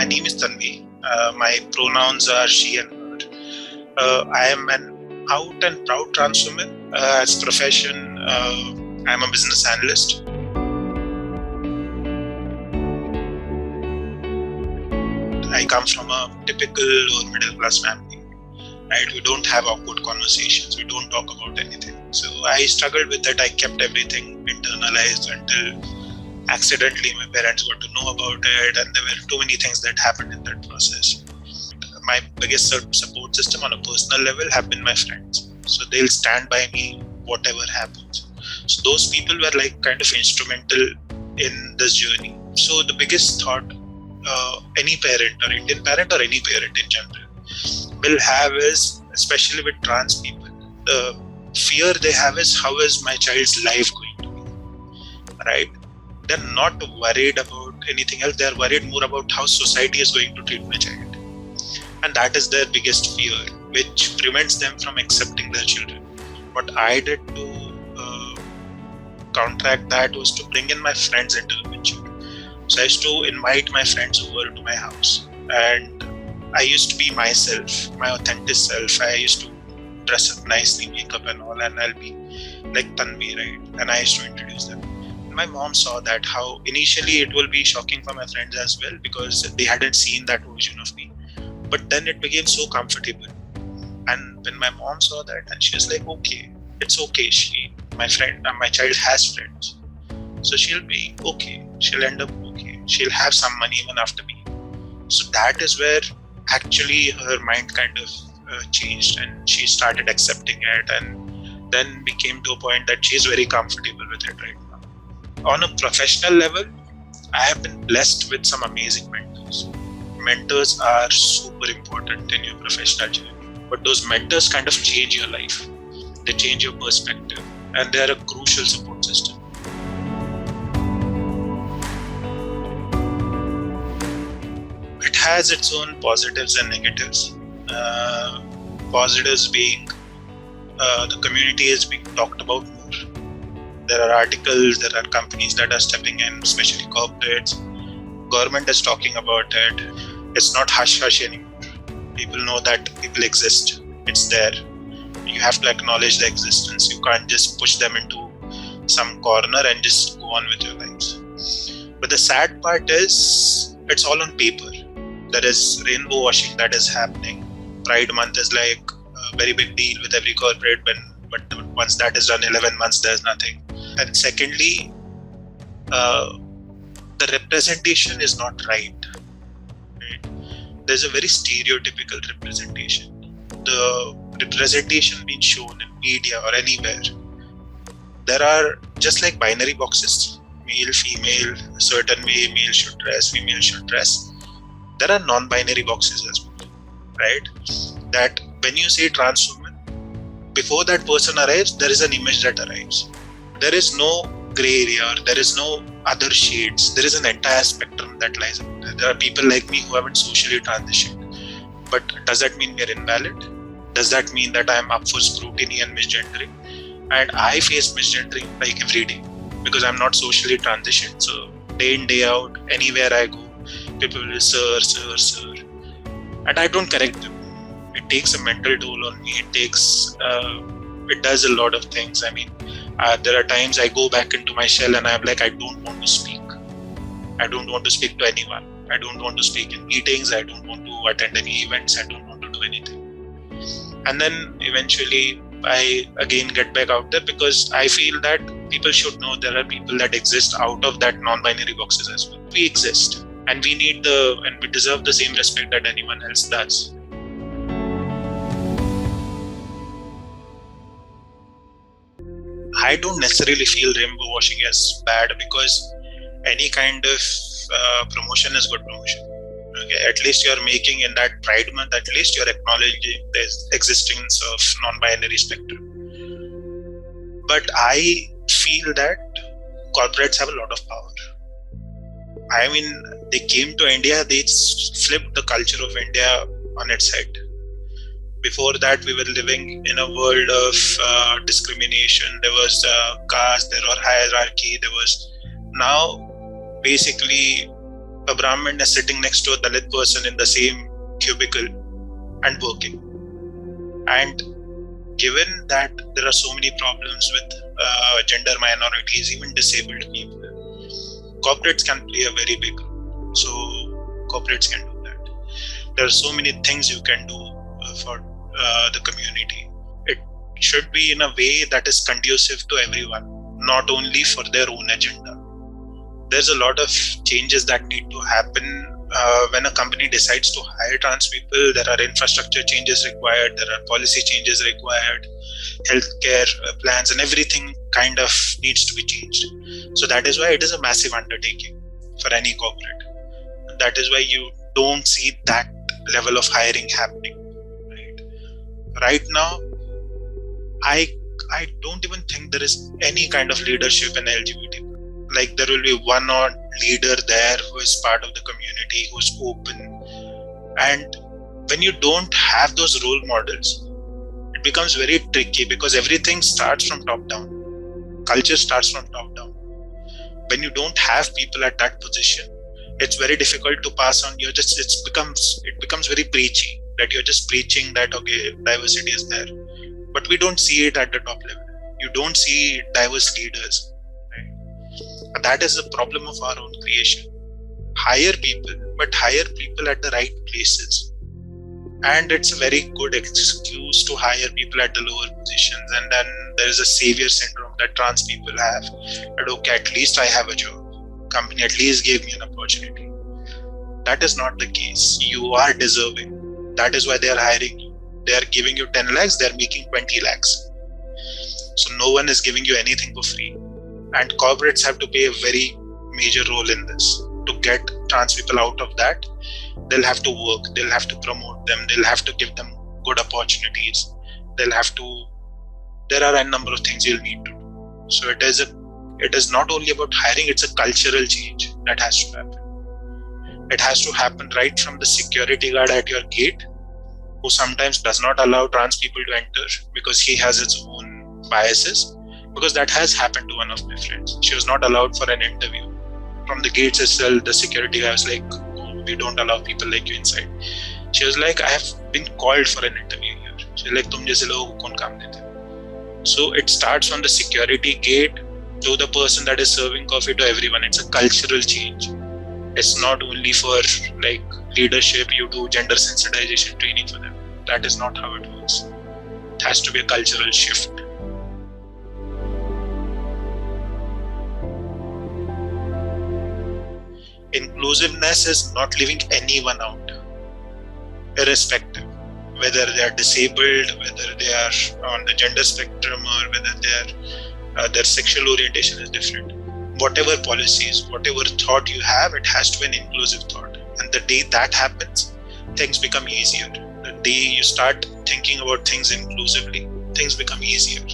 My name is Tanvi. My pronouns are she and her. I am an out and proud trans woman. As profession, I'm a business analyst. I come from a typical or middle class family. Right? We don't have awkward conversations. We don't talk about anything. So I struggled with it. I kept everything internalized until accidentally my parents got to know about it, and there were too many things that happened in that process. My biggest support system on a personal level have been my friends. So they'll stand by me whatever happens. So those people were like kind of instrumental in this journey. So the biggest thought any parent or Indian parent or any parent in general will have is, especially with trans people, the fear they have is, how is my child's life going to be, right? They're not worried about anything else. They're worried more about how society is going to treat my child. And that is their biggest fear, which prevents them from accepting their children. What I did to counteract that was to bring in my friends into the picture. So I used to invite my friends over to my house, and I used to be myself, my authentic self. I used to dress up nicely, makeup and all, and I'll be like Tanvi, right? And I used to introduce them. My mom saw that, how initially it will be shocking for my friends as well, because they hadn't seen that version of me. But then it became so comfortable. And when my mom saw that, and she was like, okay, it's okay. My child has friends. So she'll be okay. She'll end up okay. She'll have some money even after me. So that is where actually her mind kind of changed, and she started accepting it, and then we came to a point that she's very comfortable with it right now. On a professional level, I have been blessed with some amazing mentors. Mentors are super important in your professional journey, but those mentors kind of change your life. They change your perspective, and they are a crucial support system. It has its own positives and negatives. Positives being the community is being talked about more. There are articles, there are companies that are stepping in, especially corporates. Government is talking about it. It's not hush-hush anymore. People know that people exist. It's there. You have to acknowledge the existence. You can't just push them into some corner and just go on with your lives. But the sad part is, it's all on paper. There is rainbow washing that is happening. Pride month is like a very big deal with every corporate, but once that is done, 11 months, there's nothing. And secondly, the representation is not right. There's a very stereotypical representation. The representation being shown in media or anywhere, there are just like binary boxes, male, female, a certain way, male should dress, female should dress. There are non-binary boxes as well, right? That when you say trans woman, before that person arrives, there is an image that arrives. There is no gray area, or there is no other shades. There is an entire spectrum that lies out there. There are people like me who haven't socially transitioned. But does that mean we are invalid? Does that mean that I am up for scrutiny and misgendering? And I face misgendering like every day, because I'm not socially transitioned. So day in, day out, anywhere I go, people will sir. And I don't correct them. It takes a mental toll on me. It does a lot of things. I mean, there are times I go back into my shell and I'm like, I don't want to speak. I don't want to speak to anyone. I don't want to speak in meetings. I don't want to attend any events. I don't want to do anything. And then eventually I again get back out there, because I feel that people should know there are people that exist out of that non-binary boxes as well. We exist, and we deserve the same respect that anyone else does. I don't necessarily feel rainbow washing as bad, because any kind of promotion is good promotion. Okay, at least you're making in that Pride month, at least you're acknowledging the existence of non-binary spectrum. But I feel that corporates have a lot of power. I mean, they came to India, they flipped the culture of India on its head. Before that, we were living in a world of discrimination. There was caste, there was hierarchy, now basically a Brahmin is sitting next to a Dalit person in the same cubicle and working. And given that there are so many problems with gender minorities, even disabled people, corporates can play a very big role. So corporates can do that. There are so many things you can do for the community. It should be in a way that is conducive to everyone, not only for their own agenda. There's a lot of changes that need to happen when a company decides to hire trans people. There are infrastructure changes required, there are policy changes required, healthcare plans, and everything kind of needs to be changed. So that is why it is a massive undertaking for any corporate. That is why you don't see that level of hiring happening. Right now, I don't even think there is any kind of leadership in LGBT. Like there will be one odd leader there who is part of the community, who's open. And when you don't have those role models, it becomes very tricky because everything starts from top down. Culture starts from top down. When you don't have people at that position, it's very difficult to pass on. It becomes very preachy, that you're just preaching that, okay, diversity is there. But we don't see it at the top level. You don't see diverse leaders. Right? That is the problem of our own creation. Hire people, but hire people at the right places. And it's a very good excuse to hire people at the lower positions. And then there is a savior syndrome that trans people have. That, okay, at least I have a job. Company at least gave me an opportunity. That is not the case. You are deserving. That is why they are hiring you. They are giving you 10 lakhs, they are making 20 lakhs. So no one is giving you anything for free. And corporates have to play a very major role in this. To get trans people out of that, they'll have to work, they'll have to promote them, they'll have to give them good opportunities. There are a number of things you'll need to do. So it is not only about hiring, it's a cultural change that has to happen. It has to happen right from the security guard at your gate, who sometimes does not allow trans people to enter because he has his own biases. Because that has happened to one of my friends. She was not allowed for an interview. From the gates itself, the security guy was like, oh, we don't allow people like you inside. She was like, I have been called for an interview here. She was like, tum jaise logo ko kaun kaam dete? So it starts from the security gate to the person that is serving coffee to everyone. It's a cultural change. It's not only for like leadership, you do gender sensitization training for them. That is not how it works. It has to be a cultural shift. Inclusiveness is not leaving anyone out, irrespective, whether they are disabled, whether they are on the gender spectrum, or whether their sexual orientation is different. Whatever policies, whatever thought you have, it has to be an inclusive thought. And the day that happens, things become easier. The day you start thinking about things inclusively, things become easier.